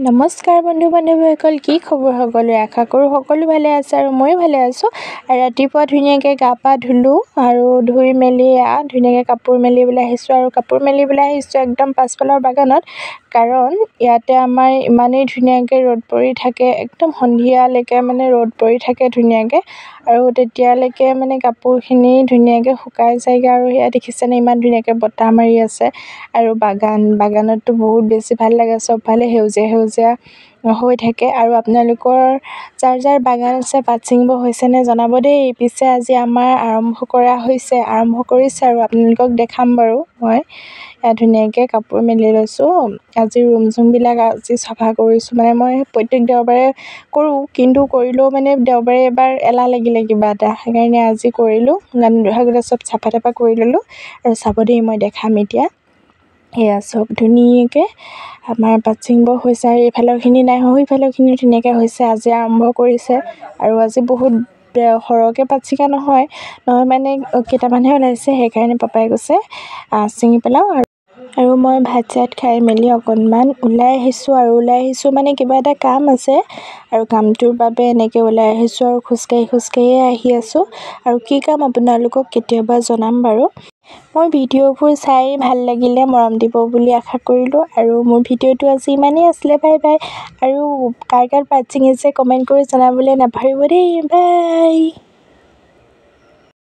নমস্কাৰ বন্ধু বান্ধৱীসকল, কি খবৰ সকলোৰে? আশা কৰোঁ সকলো ভালে আছে আৰু ময়ো ভালে আছোঁ। আৰু ৰাতিপুৱা ধুনীয়াকৈ গা পা ধুলোঁ আৰু ধুই মেলি ধুনীয়াকৈ কাপোৰ মেলিবলৈ আহিছোঁ। আৰু কাপোৰ মেলিবলৈ আহিছোঁ একদম পাছফালৰ বাগানত, কাৰণ ইয়াতে আমাৰ ইমানেই ধুনীয়াকৈ ৰ'দ পৰি থাকে, একদম সন্ধিয়ালৈকে মানে ৰ'দ পৰি থাকে ধুনীয়াকৈ। আৰু তেতিয়ালৈকে মানে কাপোৰখিনি ধুনীয়াকৈ শুকাই যায়গৈ। আৰু সেয়া দেখিছেনে, ইমান ধুনীয়াকৈ বতাহ মাৰি আছে। আৰু বাগানততো বহুত বেছি ভাল লাগে, চবফালে সেউজীয়া সেউজীয়া হৈ থাকে। আৰু আপোনালোকৰ যাৰ যাৰ বাগান আছে পাত ছিঙিব হৈছেনে জনাব দেই। পিছে আজি আমাৰ আৰম্ভ কৰিছে আৰু আপোনালোকক দেখাম বাৰু। মই ধুনীয়াকৈ কাপোৰ মেলি লৈছোঁ। আজি ৰুমবিলাক আজি চাফা কৰিছোঁ। মানে মই প্ৰত্যেক দেওবাৰে কৰোঁ, কিন্তু কৰিলেও মানে দেওবাৰে এবাৰ এলাহ লাগিলে কিবা এটা, সেইকাৰণে আজি কৰিলোঁ। গান ধুৱাগতে চব চাফা তাফা কৰি ল'লোঁ। আৰু চাব দেই, মই দেখাম এতিয়া। এয়া চব ধুনীয়াকৈ আমাৰ পাত ছিঙিব হৈছে। আৰু এইফালৰখিনি নাই হোৱা, সেইফালৰখিনি ধুনীয়াকৈ হৈছে। আজি আৰম্ভ কৰিছে আৰু আজি বহুত সৰহকৈ পাত ছিঙা নহয় মানে কেইটামানহে ওলাইছে, সেইকাৰণে পাপাই কৈছে ছিঙি পেলাওঁ। আৰু মই ভাত চাত খাই মেলি অকণমান ওলাই আহিছোঁ মানে কিবা এটা কাম আছে, আৰু কামটোৰ বাবে এনেকৈ ওলাই আহিছোঁ। আৰু খোজকাঢ়িয়ে আহি আছোঁ। আৰু কি কাম আপোনালোকক কেতিয়াবা জনাম বাৰু। মোৰ ভিডিঅ'বোৰ চাই ভাল লাগিলে মৰম দিব বুলি আশা কৰিলোঁ। আৰু মোৰ ভিডিঅ'টো আজি ইমানেই আছিলে। Bye bye. আৰু কাৰ পাত ছিঙিছে কমেণ্ট কৰি জনাবলৈ নাপাহৰিব দেই। বাই।